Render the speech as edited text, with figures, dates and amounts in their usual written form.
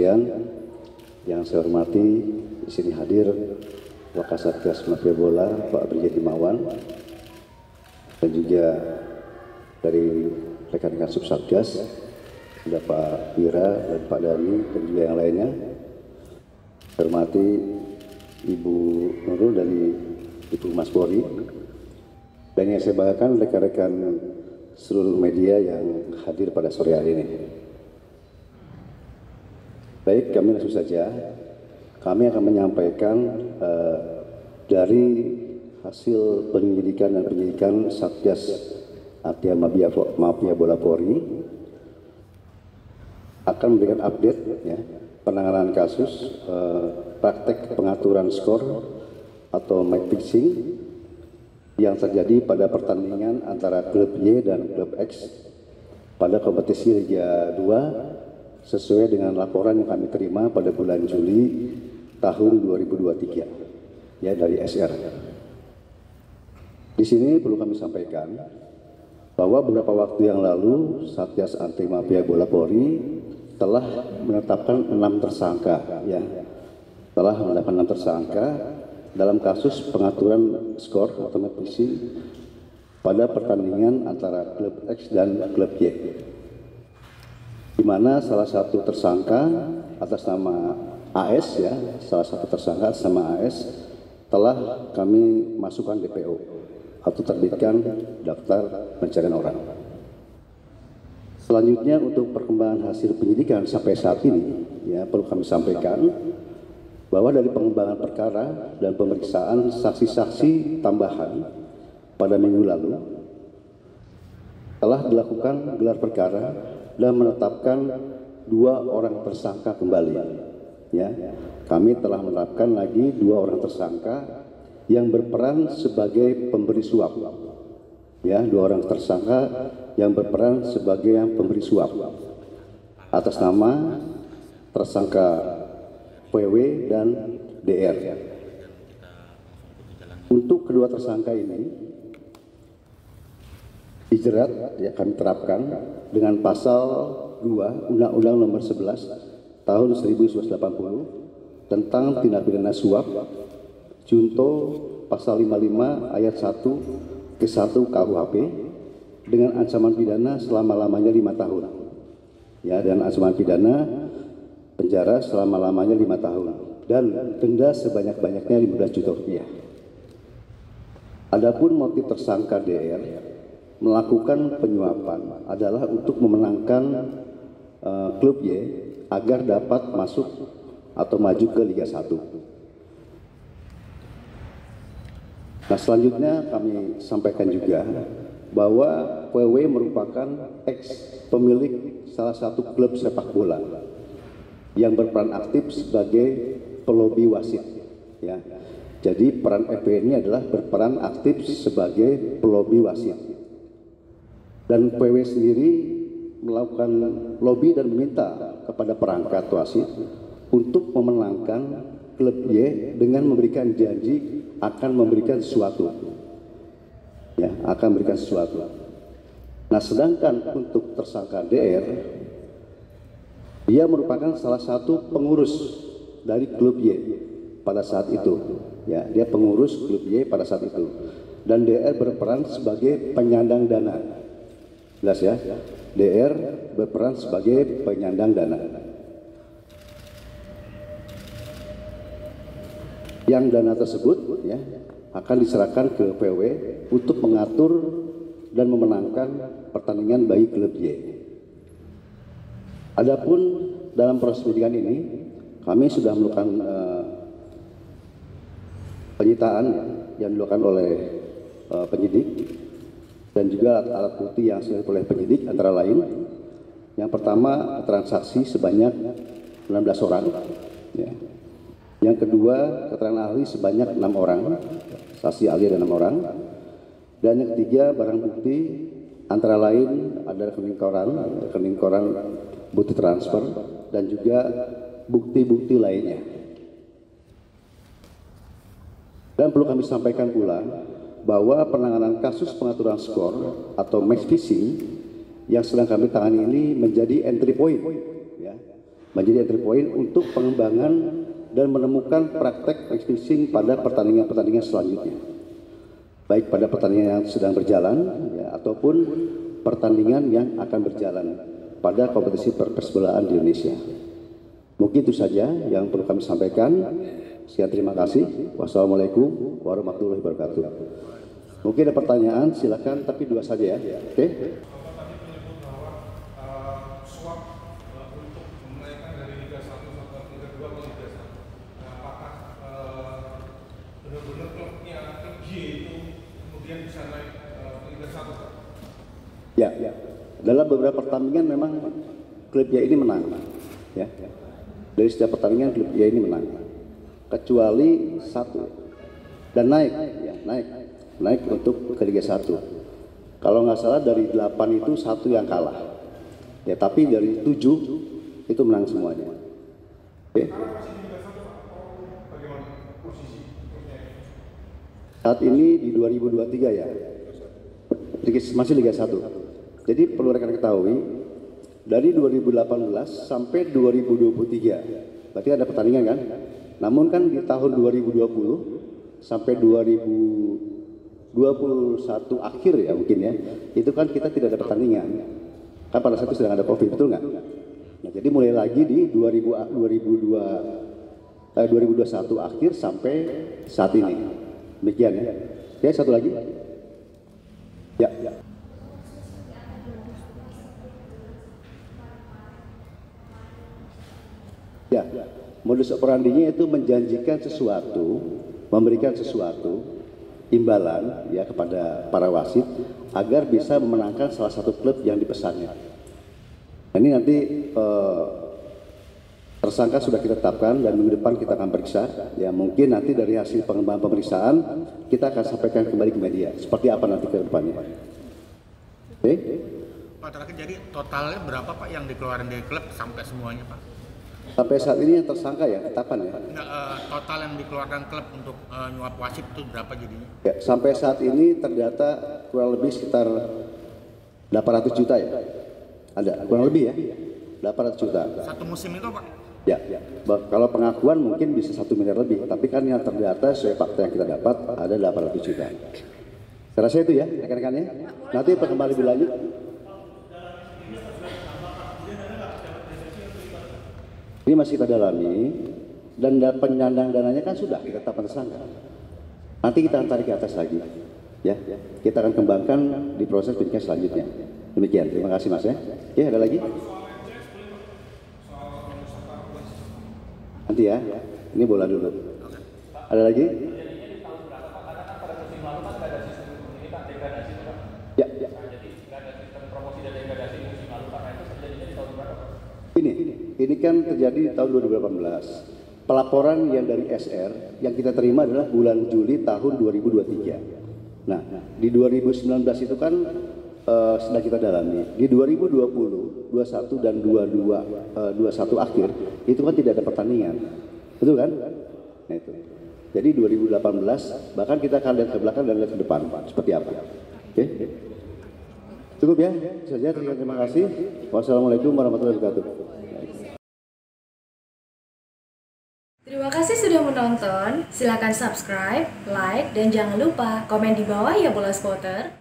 sekalian, yang saya hormati di sini hadir Wakasatgas Mafia Bola Pak Brigjen Himawan, dan juga dari rekan-rekan Subsatgas ada Pak Wira dan Pak Dani dan juga yang lainnya. Saya hormati Ibu Nurul dari Ibu Mas Polri, dan yang saya banggakan rekan-rekan seluruh media yang hadir pada sore hari ini. Baik, kami langsung saja. Kami akan menyampaikan dari hasil penyelidikan dan penyidikan Satgas Anti Mafia Bola Polri, akan memberikan update ya, penanganan kasus praktek pengaturan skor atau match fixing yang terjadi pada pertandingan antara klub Y dan klub X pada kompetisi Liga 2 sesuai dengan laporan yang kami terima pada bulan Juli tahun 2023 ya dari SR. Di sini perlu kami sampaikan bahwa beberapa waktu yang lalu Satgas Anti Mafia Bola Polri telah menetapkan 6 tersangka ya. Telah menetapkan 6 tersangka dalam kasus pengaturan skor atau match fixing pada pertandingan antara klub X dan klub Y, di mana salah satu tersangka atas nama AS ya, salah satu tersangka atas nama AS telah kami masukkan DPO atau terbitkan daftar pencarian orang. Selanjutnya untuk perkembangan hasil penyidikan sampai saat ini ya, perlu kami sampaikan bahwa dari pengembangan perkara dan pemeriksaan saksi-saksi tambahan pada minggu lalu telah dilakukan gelar perkara dan menetapkan 2 orang tersangka kembali. Ya, kami telah menetapkan lagi 2 orang tersangka yang berperan sebagai pemberi suap. Ya, 2 orang tersangka yang berperan sebagai pemberi suap atas nama tersangka PW dan DR. Untuk kedua tersangka ini dijerat ya, kami terapkan dengan pasal 2 Undang-Undang Nomor 11 Tahun 1980 tentang tindak pidana suap, junto pasal 55 ayat 1 ke 1 KUHP dengan ancaman pidana selama-lamanya 5 tahun. Ya, dan ancaman pidana penjara selama-lamanya 5 tahun dan denda sebanyak-banyaknya 15 juta rupiah. Adapun motif tersangka DR melakukan penyuapan adalah untuk memenangkan klub Y agar dapat masuk atau maju ke Liga 1. Nah, selanjutnya kami sampaikan juga bahwa PW merupakan ex pemilik salah satu klub sepak bola yang berperan aktif sebagai pelobi wasit ya. Jadi peran FP ini adalah berperan aktif sebagai pelobi wasit, dan PW sendiri melakukan lobby dan meminta kepada perangkat wasit untuk memenangkan klub Y dengan memberikan janji akan memberikan sesuatu ya, akan memberikan sesuatu. Nah, sedangkan untuk tersangka DR, dia merupakan salah satu pengurus dari klub Y pada saat itu. Ya, dia pengurus klub Y pada saat itu. Dan DR berperan sebagai penyandang dana. Jelas ya? DR berperan sebagai penyandang dana. Yang dana tersebut ya akan diserahkan ke PW untuk mengatur dan memenangkan pertandingan bagi klub Y. Adapun dalam proses penyidikan ini, kami sudah melakukan penyitaan yang dilakukan oleh penyidik dan juga alat bukti yang diserahkan oleh penyidik antara lain. Yang pertama, transaksi sebanyak 16 orang. Ya. Yang kedua, keterangan ahli sebanyak 6 orang, saksi ahli ada 6 orang. Dan yang ketiga, barang bukti antara lain ada rekening koran bukti transfer, dan juga bukti-bukti lainnya. Dan perlu kami sampaikan pula bahwa penanganan kasus pengaturan skor atau match fixing yang sedang kami tangani ini menjadi entry point ya, menjadi entry point untuk pengembangan dan menemukan praktek match fixing pada pertandingan-pertandingan selanjutnya, baik pada pertandingan yang sedang berjalan ya, ataupun pertandingan yang akan berjalan pada kompetisi persebolaan di Indonesia. Mungkin itu saja yang perlu kami sampaikan. Sekian, terima kasih. Wassalamualaikum warahmatullahi wabarakatuh. Mungkin ada pertanyaan, silakan, tapi dua saja ya. Oke? Ya, dalam beberapa pertandingan memang klub Y ini menang. Ya, dari setiap pertandingan klub Y ini menang, kecuali satu dan naik, ya, naik untuk ke Liga 1. Kalau nggak salah dari 8 itu satu yang kalah. Ya, tapi dari 7 itu menang semuanya. Oke. Saat ini di 2023 ya, masih Liga 1. Jadi perlu rekan ketahui, dari 2018 sampai 2023, berarti ada pertandingan kan? Namun kan di tahun 2020 sampai 2021 akhir ya mungkin ya, itu kan kita tidak ada pertandingan. Kan pada saat itu sedang ada COVID, betul nggak? Nah, jadi mulai lagi di 2021 akhir sampai saat ini. Demikian ya. Ya, satu lagi. Ya. Ya, modus operandinya itu menjanjikan sesuatu, memberikan sesuatu imbalan ya kepada para wasit agar bisa memenangkan salah satu klub yang dipesannya. Ini nanti tersangka sudah kita tetapkan dan minggu depan kita akan periksa. Ya, mungkin nanti dari hasil pengembangan pemeriksaan kita akan sampaikan kembali ke media seperti apa nanti ke depannya. Oke? Pak, terakhir jadi totalnya berapa Pak yang dikeluarin dari klub sampai semuanya Pak? Sampai saat ini yang tersangka ya, ketetapan ya. Enggak, total yang dikeluarkan klub untuk nyuap wasit itu berapa jadinya? Ya, sampai saat ini terdata kurang lebih sekitar 800 juta ya. Ada, kurang lebih ya, 800 juta. Satu musim itu Pak? Ya, kalau pengakuan mungkin bisa 1 miliar lebih, tapi kan yang terdata sesuai fakta yang kita dapat ada 800 juta. Saya rasa itu ya, rekan-rekannya. Nanti perkembangan lebih lanjut. Ini masih kita dalami, dan penyandang dananya kan sudah kita tetapkan tersangka. Nanti kita akan tarik ke atas lagi, ya. Kita akan kembangkan di proses penyidikan selanjutnya. Demikian, terima kasih Mas ya. Oke, ada lagi? Nanti ya, ini bola dulu. Ada lagi? Ya. Ini kan terjadi di tahun 2018. Pelaporan yang dari SR yang kita terima adalah bulan Juli tahun 2023. Nah, di 2019 itu kan sedang kita dalami. Di 2020, 21 dan 21 akhir itu kan tidak ada pertandingan. Betul kan? Nah, itu. Jadi 2018 bahkan kita akan lihat ke belakang dan lihat ke depan seperti apa. Oke? Cukup ya? Saja, terima kasih. Wassalamualaikum warahmatullahi wabarakatuh. Terima kasih sudah menonton. Silakan subscribe, like, dan jangan lupa komen di bawah ya bola spotter.